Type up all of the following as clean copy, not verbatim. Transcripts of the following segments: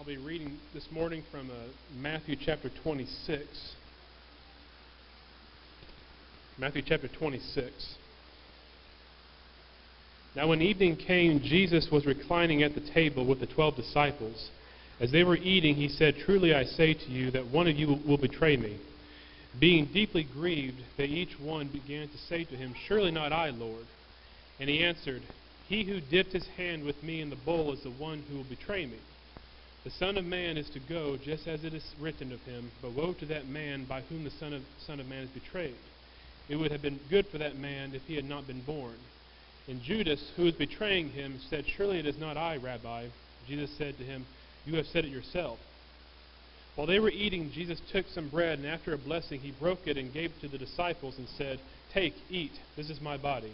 I'll be reading this morning from Matthew chapter 26. Matthew chapter 26. Now when evening came, Jesus was reclining at the table with the 12 disciples. As they were eating, he said, "Truly I say to you that one of you will betray me." Being deeply grieved, they each one began to say to him, "Surely not I, Lord." And he answered, "He who dipped his hand with me in the bowl is the one who will betray me. The Son of Man is to go just as it is written of him, but woe to that man by whom the Son of Man is betrayed. It would have been good for that man if he had not been born." And Judas, who was betraying him, said, "Surely it is not I, Rabbi." Jesus said to him, "You have said it yourself." While they were eating, Jesus took some bread, and after a blessing he broke it and gave it to the disciples and said, "Take, eat, this is my body."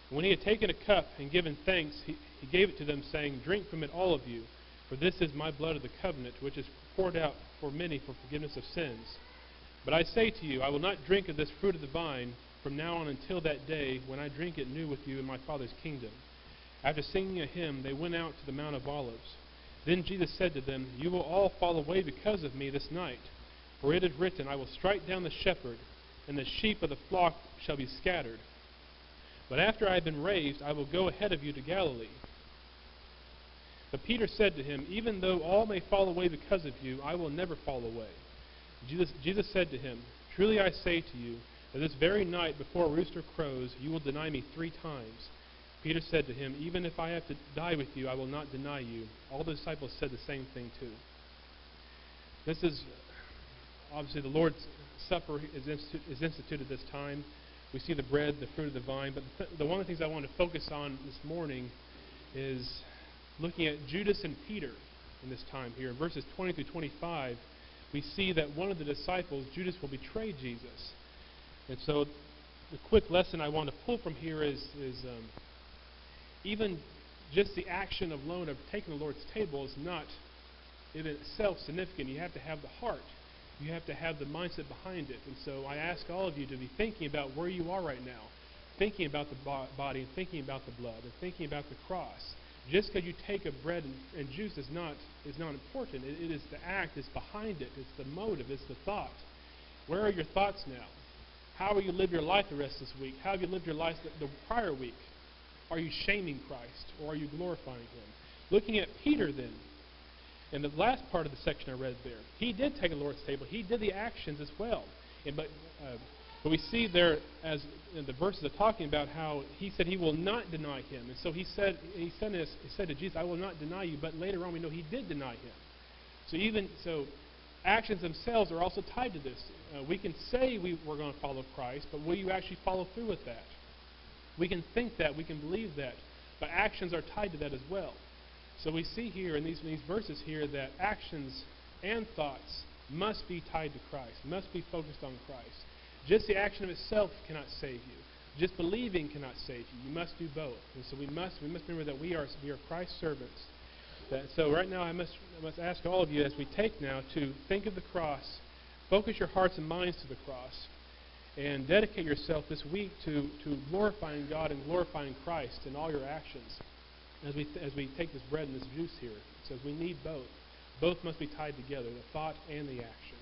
And when he had taken a cup and given thanks, he gave it to them, saying, "Drink from it, all of you, for this is my blood of the covenant, which is poured out for many for forgiveness of sins. But I say to you, I will not drink of this fruit of the vine from now on until that day when I drink it new with you in my Father's kingdom." After singing a hymn, they went out to the Mount of Olives. Then Jesus said to them, "You will all fall away because of me this night. For it is written, I will strike down the shepherd, and the sheep of the flock shall be scattered. But after I have been raised, I will go ahead of you to Galilee." But Peter said to him, "Even though all may fall away because of you, I will never fall away." Jesus said to him, "Truly I say to you, that this very night before a rooster crows, you will deny me 3 times. Peter said to him, "Even if I have to die with you, I will not deny you." All the disciples said the same thing too. This is, obviously, the Lord's Supper is instituted this time. We see the bread, the fruit of the vine. But the one of the things I want to focus on this morning is looking at Judas and Peter in this time here. In verses 20 through 25, we see that one of the disciples, Judas, will betray Jesus. And so the quick lesson I want to pull from here is even just the action alone of taking the Lord's table is not in itself significant. You have to have the heart. You have to have the mindset behind it. And so I ask all of you to be thinking about where you are right now, thinking about the body, and thinking about the blood, and thinking about the cross. Just because you take a bread and juice is not important. It is the act, it's behind it, it's the motive, it's the thought. Where are your thoughts now? How will you live your life the rest of this week? How have you lived your life the prior week? Are you shaming Christ, or are you glorifying him? Looking at Peter then, in the last part of the section I read there, he did take the Lord's table. He did the actions as well. But we see there, as in the verses are talking about how he said he will not deny him. And so he said to Jesus, "I will not deny you." But later on we know he did deny him. So actions themselves are also tied to this. We can say we're going to follow Christ, but will you actually follow through with that? We can think that, we can believe that, but actions are tied to that as well. So we see here in these verses here that actions and thoughts must be tied to Christ, must be focused on Christ. Just the action of itself cannot save you. Just believing cannot save you. You must do both. And so we must remember that we are Christ's servants. So right now I must ask all of you as we take now to think of the cross, focus your hearts and minds to the cross, and dedicate yourself this week to glorifying God and glorifying Christ in all your actions as we take this bread and this juice here. It says we need both. Both must be tied together, the thought and the action.